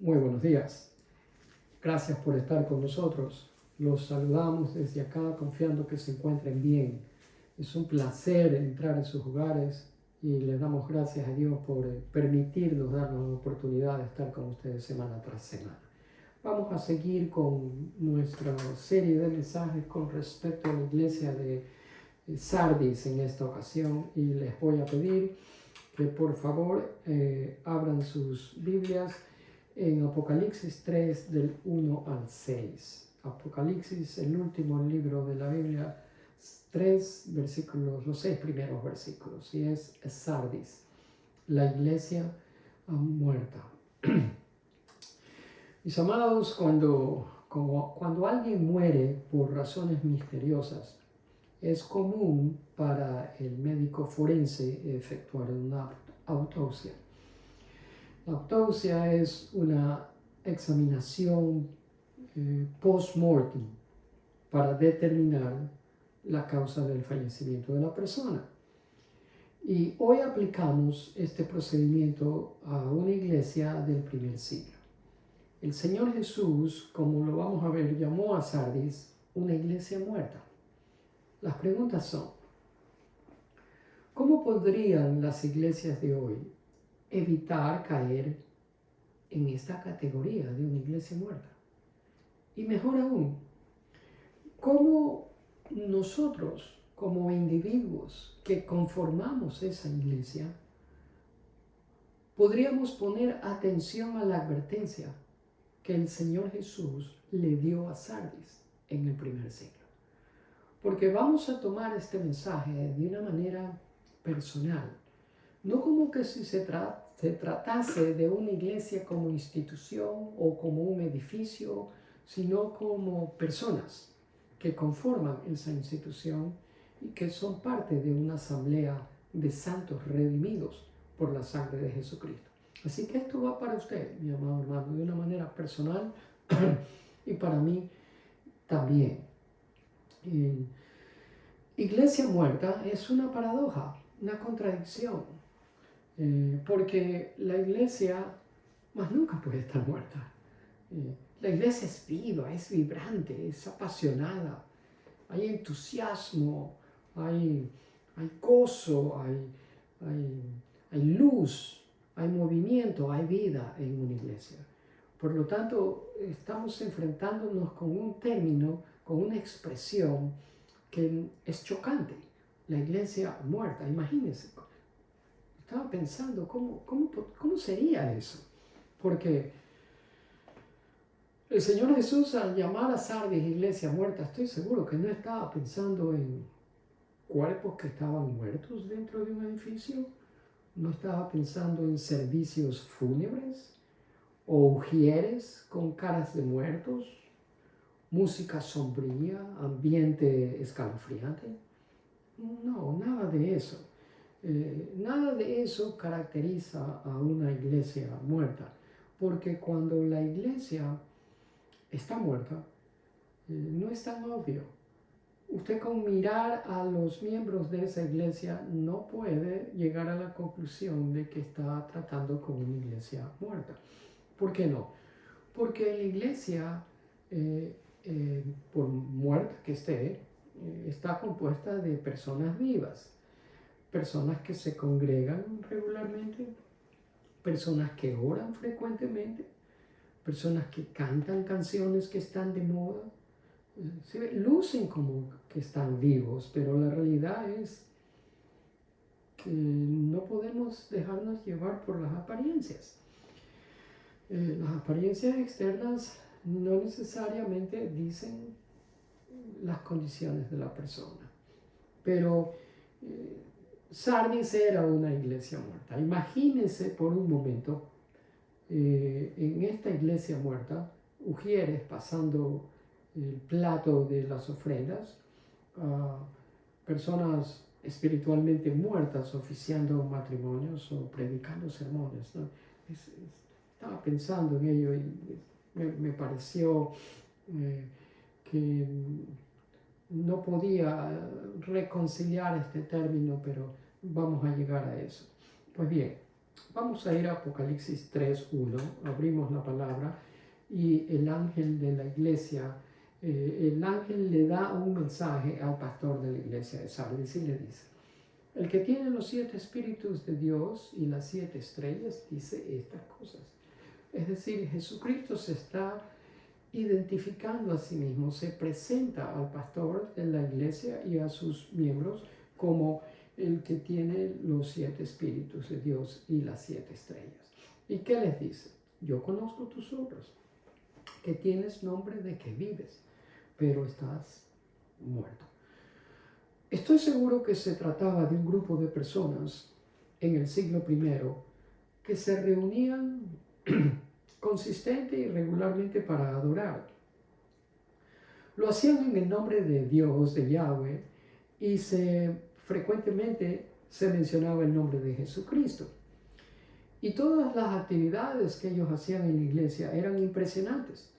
Muy buenos días. Gracias por estar con nosotros. Los saludamos desde acá confiando que se encuentren bien. Es un placer entrar en sus hogares y les damos gracias a Dios por permitirnos darnos la oportunidad de estar con ustedes semana tras semana. Vamos a seguir con nuestra serie de mensajes con respecto a la iglesia de Sardis en esta ocasión y les voy a pedir que por favor abran sus Biblias en Apocalipsis 3 del 1 al 6. Apocalipsis, el último libro de la Biblia, 3 versículos, los 6 primeros versículos, y es Sardis, la iglesia muerta. Mis amados, cuando alguien muere por razones misteriosas, es común para el médico forense efectuar una autopsia. La autopsia es una examinación post-mortem para determinar la causa del fallecimiento de la persona. Y hoy aplicamos este procedimiento a una iglesia del primer siglo. El Señor Jesús, como lo vamos a ver, llamó a Sardis una iglesia muerta. Las preguntas son, ¿cómo podrían las iglesias de hoy evitar caer en esta categoría de una iglesia muerta? Y mejor aún, ¿cómo nosotros como individuos que conformamos esa iglesia podríamos poner atención a la advertencia que el Señor Jesús le dio a Sardis en el primer siglo? Porque vamos a tomar este mensaje de una manera personal, no como que si se tratase de una iglesia como institución o como un edificio, sino como personas que conforman esa institución y que son parte de una asamblea de santos redimidos por la sangre de Jesucristo. Así que esto va para usted, mi amado hermano, de una manera personal y para mí también. Iglesia muerta es una paradoja, una contradicción, porque la iglesia más nunca puede estar muerta. La iglesia es viva, es vibrante, es apasionada, hay entusiasmo, hay gozo, hay luz, hay movimiento, hay vida en una iglesia. Por lo tanto, estamos enfrentándonos con un término, con una expresión que es chocante, la iglesia muerta. Imagínense, estaba pensando cómo sería eso, porque el Señor Jesús, al llamar a Sardis iglesia muerta, estoy seguro que no estaba pensando en cuerpos que estaban muertos dentro de un edificio, no estaba pensando en servicios fúnebres o ujieres con caras de muertos, música sombría, ambiente escalofriante. No, nada de eso. Nada de eso caracteriza a una iglesia muerta, porque cuando la iglesia está muerta, no es tan obvio. Usted con mirar a los miembros de esa iglesia no puede llegar a la conclusión de que está tratando con una iglesia muerta. ¿Por qué no? Porque la iglesia, por muerta que esté, está compuesta de personas vivas, personas que se congregan regularmente, personas que oran frecuentemente, personas que cantan canciones que están de moda, lucen como que están vivos, pero la realidad es que no podemos dejarnos llevar por las apariencias. Las apariencias externas no necesariamente dicen las condiciones de la persona, pero Sardis era una iglesia muerta. Imagínense por un momento en esta iglesia muerta, ujieres pasando el plato de las ofrendas, personas espiritualmente muertas oficiando matrimonios o predicando sermones, ¿no? Estaba pensando en ello y me pareció que no podía reconciliar este término, pero vamos a llegar a eso. Pues bien, Vamos a ir a Apocalipsis 3:1, abrimos la palabra y el ángel de la iglesia, el ángel le da un mensaje al pastor de la iglesia de Sardis y le dice: el que tiene los 7 espíritus de Dios y las 7 estrellas dice estas cosas. Es decir, Jesucristo se está identificando a sí mismo, se presenta al pastor de la iglesia y a sus miembros como el que tiene los 7 espíritus de Dios y las 7 estrellas. ¿Y qué les dice? Yo conozco tus obras, que tienes nombre de que vives, pero estás muerto. Estoy seguro que se trataba de un grupo de personas en el siglo I que se reunían consistente y regularmente para adorar. Lo hacían en el nombre de Dios, de Yahweh, y frecuentemente se mencionaba el nombre de Jesucristo. Y todas las actividades que ellos hacían en la iglesia eran impresionantes,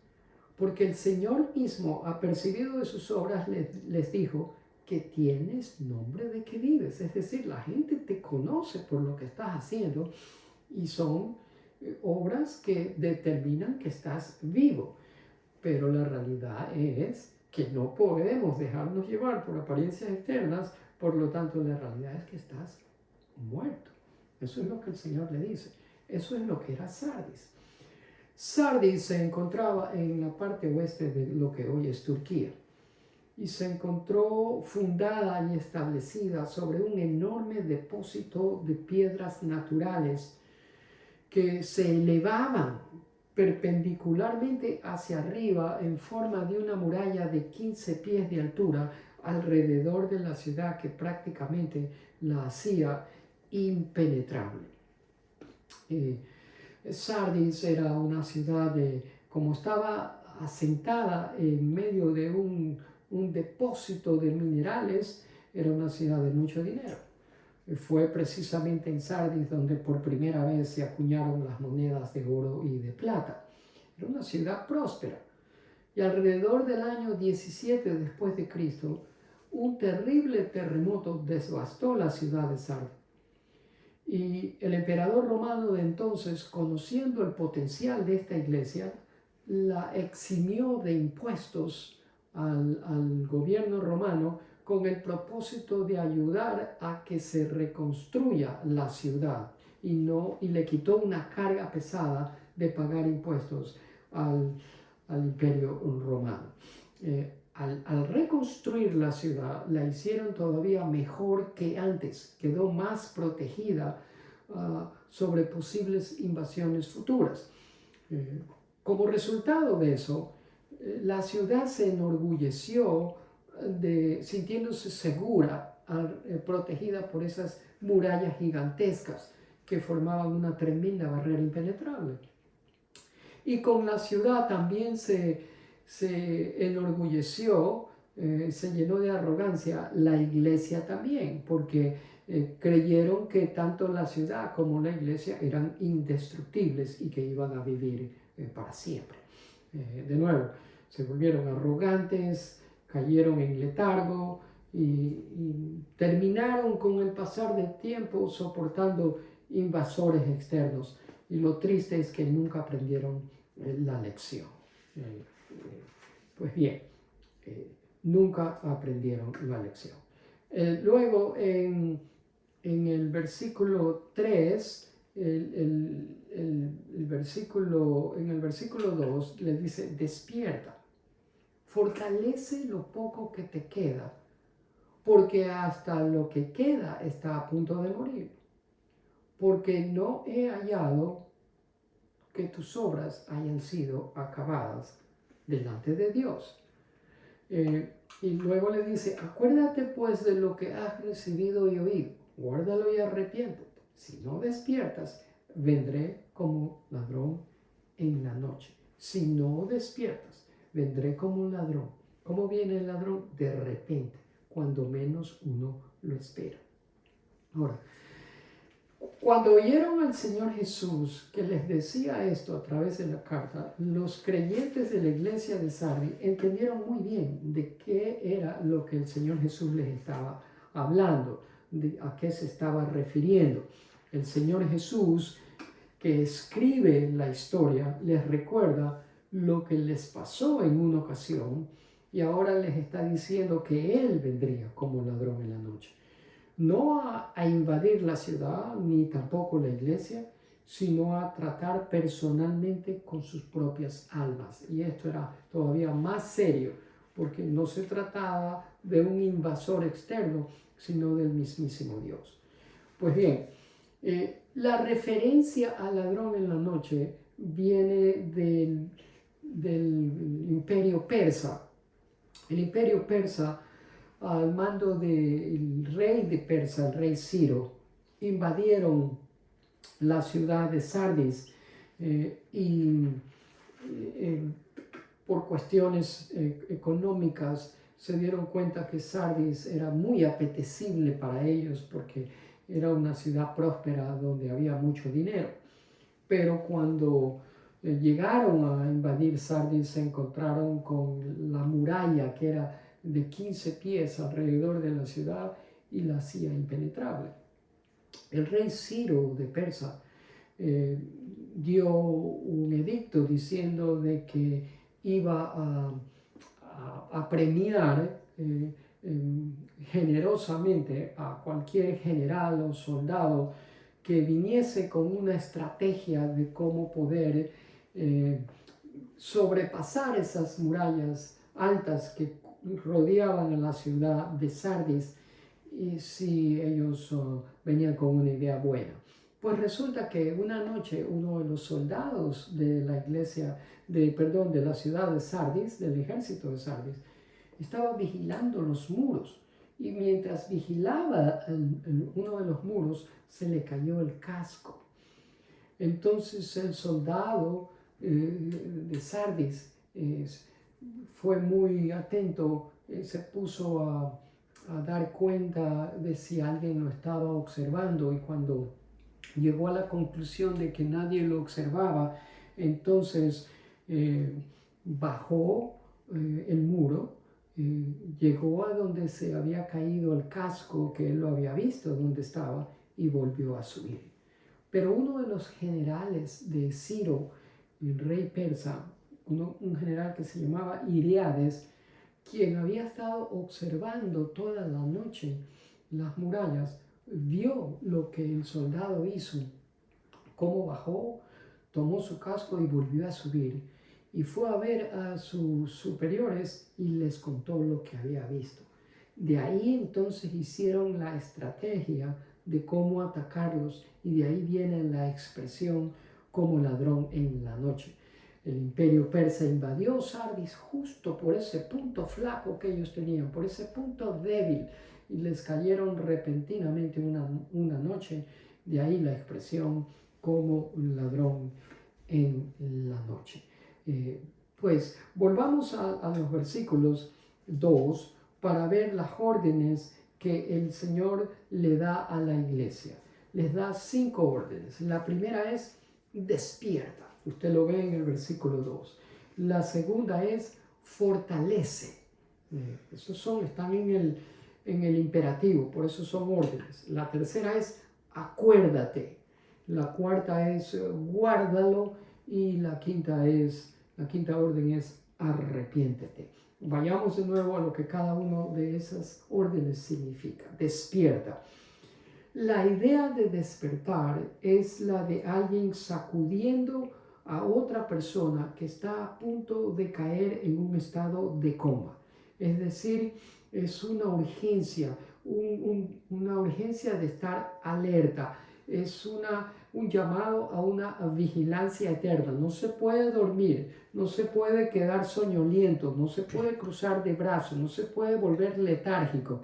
porque el Señor mismo, apercibido de sus obras, les dijo que tienes nombre de que vives. Es decir, la gente te conoce por lo que estás haciendo y son obras que determinan que estás vivo. Pero la realidad es que no podemos dejarnos llevar por apariencias externas, por lo tanto la realidad es que estás muerto. Eso es lo que el Señor le dice. Eso es lo que era Sardis. Sardis se encontraba en la parte oeste de lo que hoy es Turquía y se encontró fundada y establecida sobre un enorme depósito de piedras naturales que se elevaban perpendicularmente hacia arriba en forma de una muralla de 15 pies de altura alrededor de la ciudad, que prácticamente la hacía impenetrable. Sardis era una ciudad como estaba asentada en medio de un depósito de minerales, era una ciudad de mucho dinero. Fue precisamente en Sardis donde por primera vez se acuñaron las monedas de oro y de plata. Era una ciudad próspera. Y alrededor del año 17 después de Cristo, un terrible terremoto devastó la ciudad de Sardis. Y el emperador romano de entonces, conociendo el potencial de esta iglesia, la eximió de impuestos al gobierno romano con el propósito de ayudar a que se reconstruya la ciudad y le quitó una carga pesada de pagar impuestos al imperio romano. Al reconstruir la ciudad, la hicieron todavía mejor que antes, quedó más protegida sobre posibles invasiones futuras. Como resultado de eso, la ciudad se enorgulleció sintiéndose segura, protegida por esas murallas gigantescas que formaban una tremenda barrera impenetrable. Y con la ciudad también se enorgulleció, se llenó de arrogancia la iglesia también, porque creyeron que tanto la ciudad como la iglesia eran indestructibles y que iban a vivir para siempre. De nuevo, se volvieron arrogantes, cayeron en letargo y terminaron con el pasar del tiempo soportando invasores externos. Y lo triste es que nunca aprendieron la lección. Pues bien, nunca aprendieron la lección. Luego en el versículo 3, en el versículo 2 le dice: despierta, fortalece lo poco que te queda, porque hasta lo que queda está a punto de morir, porque no he hallado que tus obras hayan sido acabadas delante de Dios. Y luego le dice: acuérdate pues de lo que has recibido y oído, guárdalo y arrepiéntete. Si no despiertas, vendré como ladrón en la noche. Si no despiertas, vendré como un ladrón. ¿Cómo viene el ladrón? De repente, cuando menos uno lo espera. Ahora, cuando oyeron al Señor Jesús que les decía esto a través de la carta, los creyentes de la iglesia de Sardis entendieron muy bien de qué era lo que el Señor Jesús les estaba hablando, a qué se estaba refiriendo. El Señor Jesús, que escribe la historia, les recuerda lo que les pasó en una ocasión y ahora les está diciendo que Él vendría como ladrón en la noche. No a invadir la ciudad ni tampoco la iglesia, sino a tratar personalmente con sus propias almas. Y esto era todavía más serio, porque no se trataba de un invasor externo, sino del mismísimo Dios. Pues bien, la referencia al ladrón en la noche viene del imperio persa. El imperio persa, al mando del rey de Persia, el rey Ciro, invadieron la ciudad de Sardis y por cuestiones económicas se dieron cuenta que Sardis era muy apetecible para ellos porque era una ciudad próspera donde había mucho dinero. Pero cuando llegaron a invadir Sardis se encontraron con la muralla que era de 15 pies alrededor de la ciudad y la hacía impenetrable. El rey Ciro de Persia dio un edicto diciendo de que iba a premiar generosamente a cualquier general o soldado que viniese con una estrategia de cómo poder sobrepasar esas murallas altas que rodeaban a la ciudad de Sardis, y si ellos venían con una idea buena. Pues resulta que una noche uno de los soldados de la iglesia, de la ciudad de Sardis, del ejército de Sardis, estaba vigilando los muros. Y mientras vigilaba uno de los muros, se le cayó el casco. Entonces el soldado de Sardis fue muy atento, se puso a dar cuenta de si alguien lo estaba observando, y cuando llegó a la conclusión de que nadie lo observaba, entonces bajó el muro, llegó a donde se había caído el casco que él lo había visto, donde estaba, y volvió a subir. Pero uno de los generales de Ciro, el rey persa, un general que se llamaba Hiriades, quien había estado observando toda la noche las murallas, vio lo que el soldado hizo, cómo bajó, tomó su casco y volvió a subir. Y fue a ver a sus superiores y les contó lo que había visto. De ahí entonces hicieron la estrategia de cómo atacarlos, y de ahí viene la expresión como ladrón en la noche. El imperio persa invadió Sardis justo por ese punto flaco que ellos tenían, por ese punto débil, y les cayeron repentinamente una noche. De ahí la expresión como ladrón en la noche. Pues volvamos a los versículos 2 para ver las órdenes que el Señor le da a la iglesia. Les da 5 órdenes. La primera es despierta. Usted lo ve en el versículo 2. La segunda es fortalece. Están en el imperativo, por eso son órdenes. La tercera es acuérdate. La cuarta es guárdalo. Y la quinta orden es arrepiéntete. Vayamos de nuevo a lo que cada una de esas órdenes significa. Despierta. La idea de despertar es la de alguien sacudiendo a otra persona que está a punto de caer en un estado de coma. Es decir, es una urgencia, una urgencia de estar alerta. Es un llamado a una vigilancia eterna. No se puede dormir, no se puede quedar soñoliento, no se puede cruzar de brazos, no se puede volver letárgico.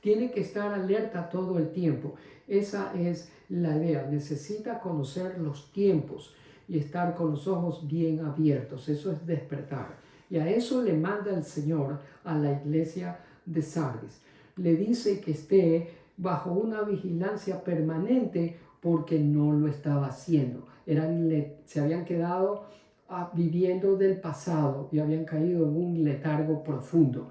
Tiene que estar alerta todo el tiempo. Esa es la idea. Necesita conocer los tiempos y estar con los ojos bien abiertos. Eso es despertar. Y a eso le manda el Señor a la iglesia de Sardis. Le dice que esté bajo una vigilancia permanente porque no lo estaba haciendo. Se habían quedado viviendo del pasado y habían caído en un letargo profundo.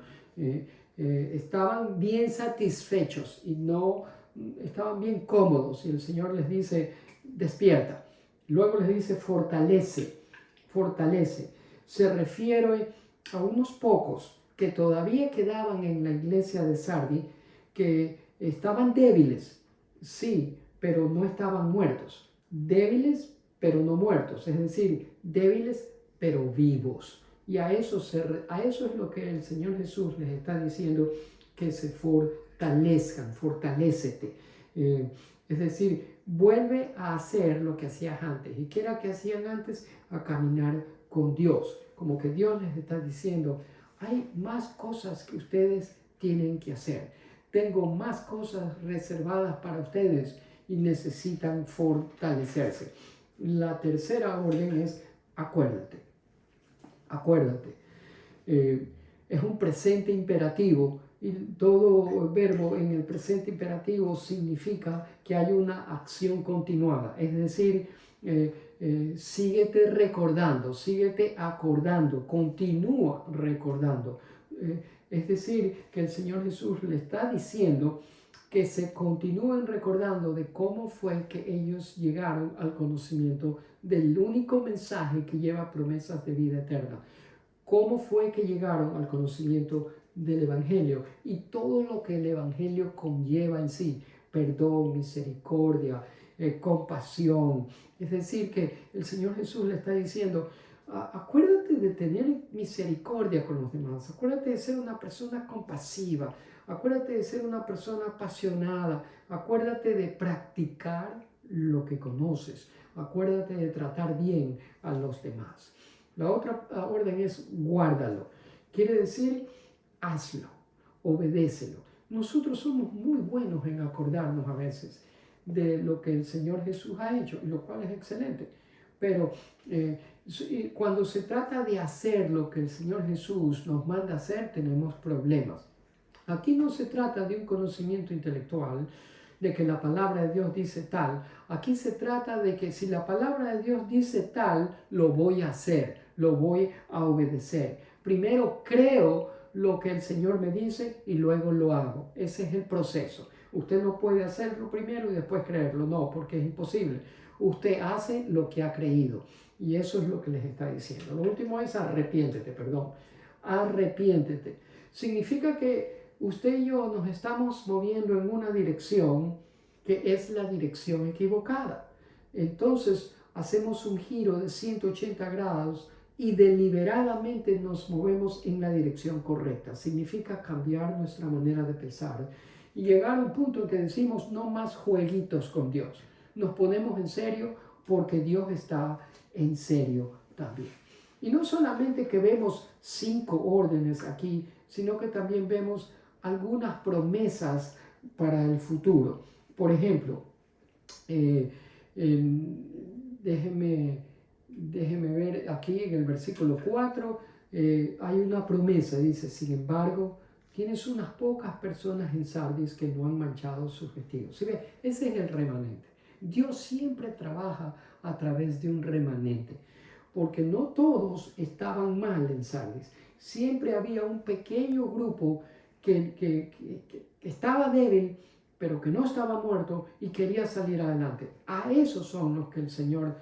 Estaban bien satisfechos y no estaban bien cómodos y el Señor les dice, despierta. Luego les dice, fortalece, fortalece. Se refiere a unos pocos que todavía quedaban en la iglesia de Sardi, que estaban débiles, sí, pero no estaban muertos. Débiles, pero no muertos. Es decir, débiles, pero vivos. Y a eso es lo que el Señor Jesús les está diciendo, que se fortalezcan, fortalécete. Es decir, vuelve a hacer lo que hacías antes. ¿Y qué era que hacían antes? A caminar con Dios. Como que Dios les está diciendo, hay más cosas que ustedes tienen que hacer. Tengo más cosas reservadas para ustedes y necesitan fortalecerse. La tercera orden es acuérdate. Acuérdate. Es un presente imperativo y todo verbo en el presente imperativo significa que hay una acción continuada. Es decir, síguete recordando, síguete acordando, continúa recordando. Es decir, que el Señor Jesús le está diciendo que se continúen recordando de cómo fue que ellos llegaron al conocimiento del único mensaje que lleva promesas de vida eterna. Cómo fue que llegaron al conocimiento del Evangelio y todo lo que el Evangelio conlleva en sí, perdón, misericordia, compasión. Es decir, que el Señor Jesús le está diciendo, acuérdate de tener misericordia con los demás, acuérdate de ser una persona compasiva, acuérdate de ser una persona apasionada, acuérdate de practicar lo que conoces, acuérdate de tratar bien a los demás. La otra orden es guárdalo. Quiere decir, hazlo, obedécelo. Nosotros somos muy buenos en acordarnos a veces de lo que el Señor Jesús ha hecho, lo cual es excelente. Pero cuando se trata de hacer lo que el Señor Jesús nos manda hacer, tenemos problemas. Aquí no se trata de un conocimiento intelectual, de que la palabra de Dios dice tal. Aquí se trata de que si la palabra de Dios dice tal, lo voy a hacer, lo voy a obedecer. Primero creo lo que el Señor me dice y luego lo hago. Ese es el proceso. Usted no puede hacerlo primero y después creerlo, no, porque es imposible. Usted hace lo que ha creído y eso es lo que les está diciendo. Lo último es arrepiéntete, perdón. Arrepiéntete. Significa que usted y yo nos estamos moviendo en una dirección que es la dirección equivocada. Entonces hacemos un giro de 180 grados y deliberadamente nos movemos en la dirección correcta. Significa cambiar nuestra manera de pensar y llegar a un punto en que decimos no más jueguitos con Dios. Nos ponemos en serio porque Dios está en serio también. Y no solamente que vemos 5 órdenes aquí, sino que también vemos algunas promesas para el futuro. Por ejemplo, déjeme ver aquí en el versículo 4, hay una promesa, dice, sin embargo, tienes unas pocas personas en Sardis que no han manchado sus vestidos. ¿Sí ve? Ese es el remanente. Dios siempre trabaja a través de un remanente, porque no todos estaban mal en Sardis. Siempre había un pequeño grupo que estaba débil, pero que no estaba muerto y quería salir adelante. A esos son los que el Señor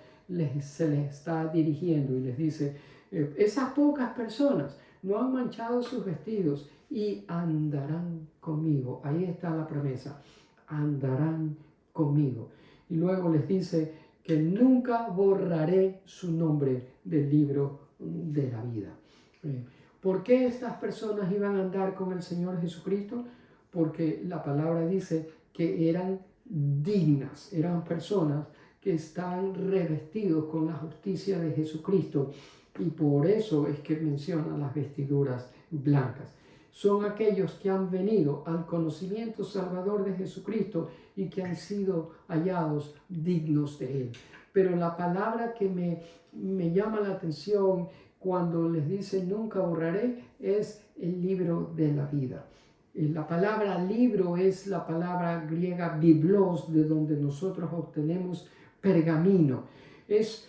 se les está dirigiendo y les dice, esas pocas personas no han manchado sus vestidos y andarán conmigo. Ahí está la promesa, andarán conmigo. Y luego les dice que nunca borraré su nombre del libro de la vida. ¿Por qué estas personas iban a andar con el Señor Jesucristo? Porque la palabra dice que eran dignas, eran personas que están revestidos con la justicia de Jesucristo y por eso es que menciona las vestiduras blancas. Son aquellos que han venido al conocimiento salvador de Jesucristo y que han sido hallados dignos de Él. Pero la palabra que me llama la atención cuando les dice nunca borraré es el libro de la vida. La palabra libro es la palabra griega biblos, de donde nosotros obtenemos pergamino. Es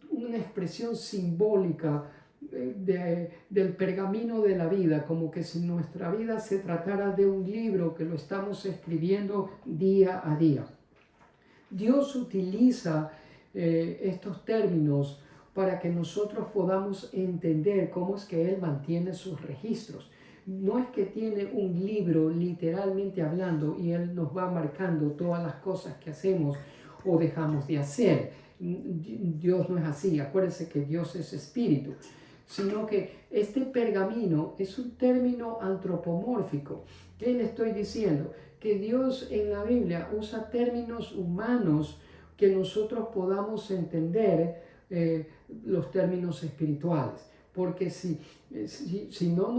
una expresión simbólica del pergamino de la vida, como que si nuestra vida se tratara de un libro que lo estamos escribiendo día a día. Dios utiliza estos términos para que nosotros podamos entender cómo es que Él mantiene sus registros. No es que tiene un libro literalmente hablando y Él nos va marcando todas las cosas que hacemos o dejamos de hacer. Dios no es así. Acuérdense que Dios es espíritu, sino que este pergamino es un término antropomórfico. ¿Qué le estoy diciendo? Que Dios en la Biblia usa términos humanos que nosotros podamos entender los términos espirituales. Porque si no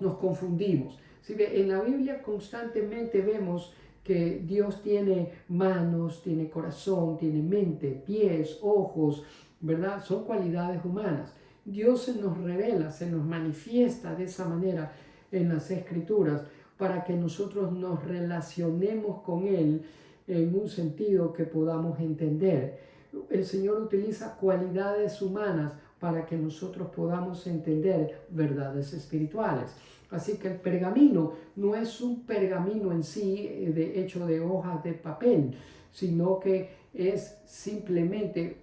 nos confundimos. En la Biblia constantemente vemos que Dios tiene manos, tiene corazón, tiene mente, pies, ojos, ¿verdad? Son cualidades humanas. Dios se nos revela, se nos manifiesta de esa manera en las Escrituras para que nosotros nos relacionemos con Él en un sentido que podamos entender. El Señor utiliza cualidades humanas para que nosotros podamos entender verdades espirituales. Así que el pergamino no es un pergamino en sí hecho de hojas de papel, sino que es simplemente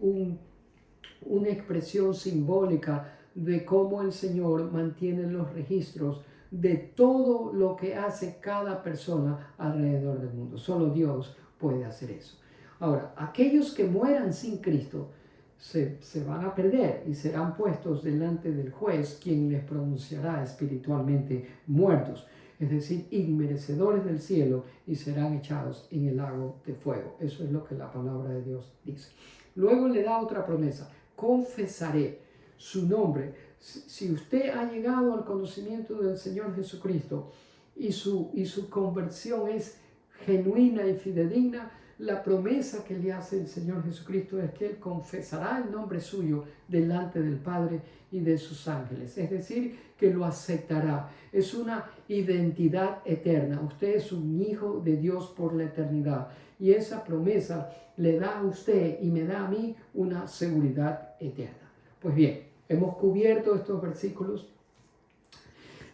una expresión simbólica de cómo el Señor mantiene los registros de todo lo que hace cada persona alrededor del mundo. Solo Dios puede hacer eso. Ahora, aquellos que mueran sin Cristo se van a perder y serán puestos delante del juez, quien les pronunciará espiritualmente muertos, es decir, inmerecedores del cielo, y serán echados en el lago de fuego. Eso es lo que la palabra de Dios dice. Luego le da otra promesa: confesaré su nombre. Si usted ha llegado al conocimiento del Señor Jesucristo y su conversión es genuina y fidedigna, la promesa que le hace el Señor Jesucristo es que Él confesará el nombre suyo delante del Padre y de sus ángeles. Es decir, que lo aceptará. Es una identidad eterna. Usted es un hijo de Dios por la eternidad. Y esa promesa le da a usted y me da a mí una seguridad eterna. Pues bien, hemos cubierto estos versículos.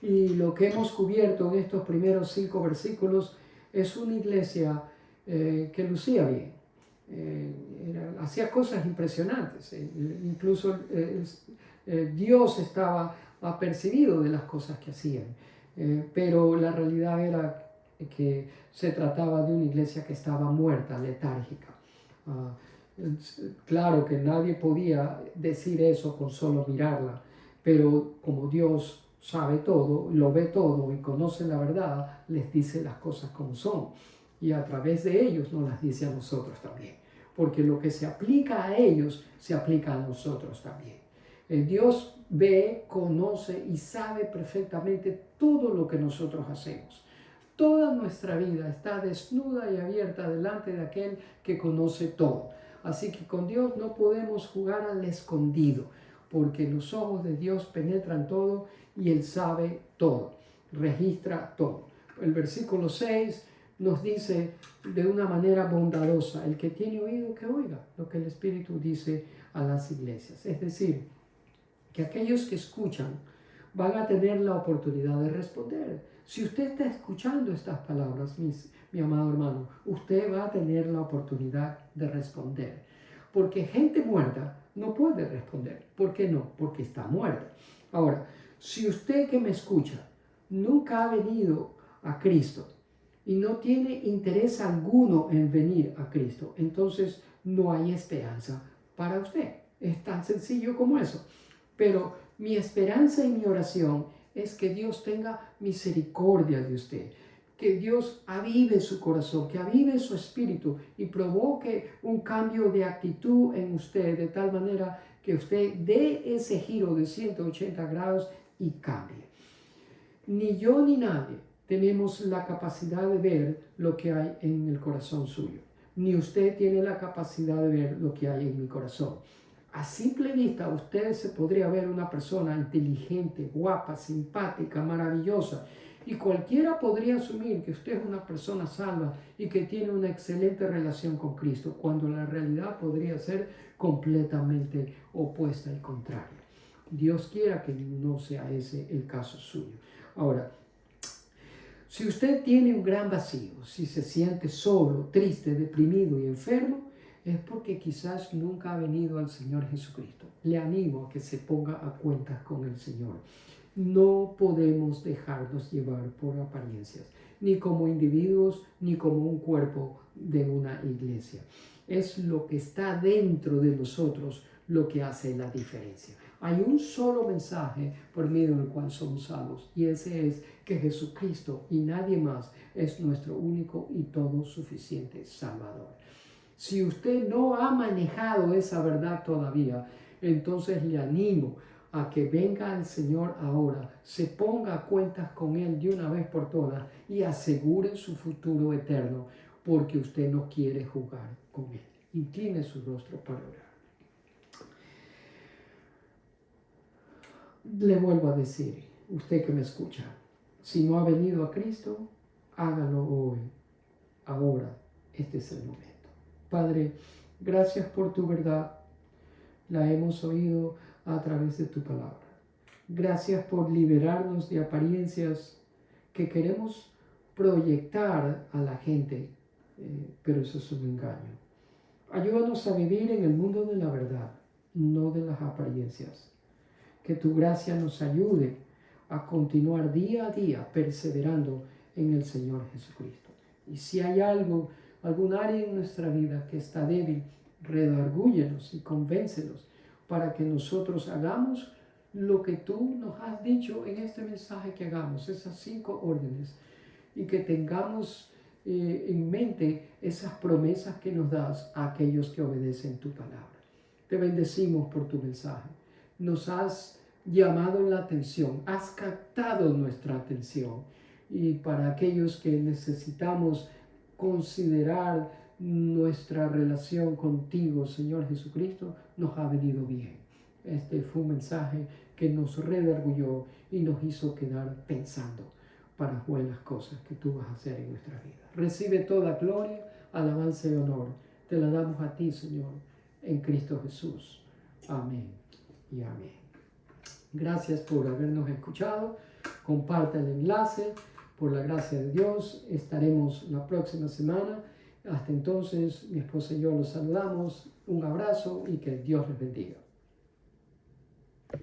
Y lo que hemos cubierto en estos primeros 5 versículos es una iglesia que lucía bien, hacía cosas impresionantes, incluso Dios estaba apercibido de las cosas que hacían, pero la realidad era que se trataba de una iglesia que estaba muerta, letárgica. Claro que nadie podía decir eso con solo mirarla, pero como Dios sabe todo, lo ve todo y conoce la verdad, les dice las cosas como son. Y a través de ellos nos las dice a nosotros también. Porque lo que se aplica a ellos, se aplica a nosotros también. Dios ve, conoce y sabe perfectamente todo lo que nosotros hacemos. Toda nuestra vida está desnuda y abierta delante de aquel que conoce todo. Así que con Dios no podemos jugar al escondido, porque los ojos de Dios penetran todo y Él sabe todo, registra todo. El versículo 6 nos dice de una manera bondadosa: el que tiene oído, que oiga lo que el Espíritu dice a las iglesias. Es decir, que aquellos que escuchan van a tener la oportunidad de responder. Si usted está escuchando estas palabras, mi amado hermano, usted va a tener la oportunidad de responder. Porque gente muerta no puede responder. ¿Por qué no? Porque está muerta. Ahora, si usted que me escucha nunca ha venido a Cristo y no tiene interés alguno en venir a Cristo, entonces no hay esperanza para usted. Es tan sencillo como eso. Pero mi esperanza y mi oración es que Dios tenga misericordia de usted, que Dios avive su corazón, que avive su espíritu y provoque un cambio de actitud en usted, de tal manera que usted dé ese giro de 180 grados y cambie. Ni yo ni nadie tenemos la capacidad de ver lo que hay en el corazón suyo. Ni usted tiene la capacidad de ver lo que hay en mi corazón. A simple vista, usted se podría ver una persona inteligente, guapa, simpática, maravillosa, y cualquiera podría asumir que usted es una persona salva y que tiene una excelente relación con Cristo, cuando la realidad podría ser completamente opuesta y contraria. Dios quiera que no sea ese el caso suyo. Ahora, si usted tiene un gran vacío, si se siente solo, triste, deprimido y enfermo, es porque quizás nunca ha venido al Señor Jesucristo. Le animo a que se ponga a cuentas con el Señor. No podemos dejarnos llevar por apariencias, ni como individuos, ni como un cuerpo de una iglesia. Es lo que está dentro de nosotros lo que hace la diferencia. Hay un solo mensaje por medio del cual somos salvos, y ese es que Jesucristo y nadie más es nuestro único y todo suficiente Salvador. Si usted no ha manejado esa verdad todavía, entonces le animo a que venga al Señor ahora, se ponga a cuentas con Él de una vez por todas y asegure su futuro eterno, porque usted no quiere jugar con Él. Incline su rostro para orar. Le vuelvo a decir, usted que me escucha, si no ha venido a Cristo, hágalo hoy, ahora, este es el momento. Padre, gracias por tu verdad, la hemos oído a través de tu palabra. Gracias por liberarnos de apariencias que queremos proyectar a la gente, pero eso es un engaño. Ayúdanos a vivir en el mundo de la verdad, no de las apariencias. Que tu gracia nos ayude a continuar día a día perseverando en el Señor Jesucristo. Y si hay algún área en nuestra vida que está débil, redargúyenos y convéncenos para que nosotros hagamos lo que tú nos has dicho en este mensaje que hagamos, esas 5 órdenes, y que tengamos en mente esas promesas que nos das a aquellos que obedecen tu palabra. Te bendecimos por tu mensaje. Nos has llamado la atención, has captado nuestra atención, y para aquellos que necesitamos considerar nuestra relación contigo, Señor Jesucristo, nos ha venido bien. Este fue un mensaje que nos redarguyó y nos hizo quedar pensando para buenas cosas que tú vas a hacer en nuestra vida. Recibe toda gloria, alabanza y honor. Te la damos a ti, Señor, en Cristo Jesús. Amén y amén. Gracias por habernos escuchado. Comparte el enlace. Por la gracia de Dios, estaremos la próxima semana. Hasta entonces, mi esposa y yo los saludamos. Un abrazo y que Dios les bendiga.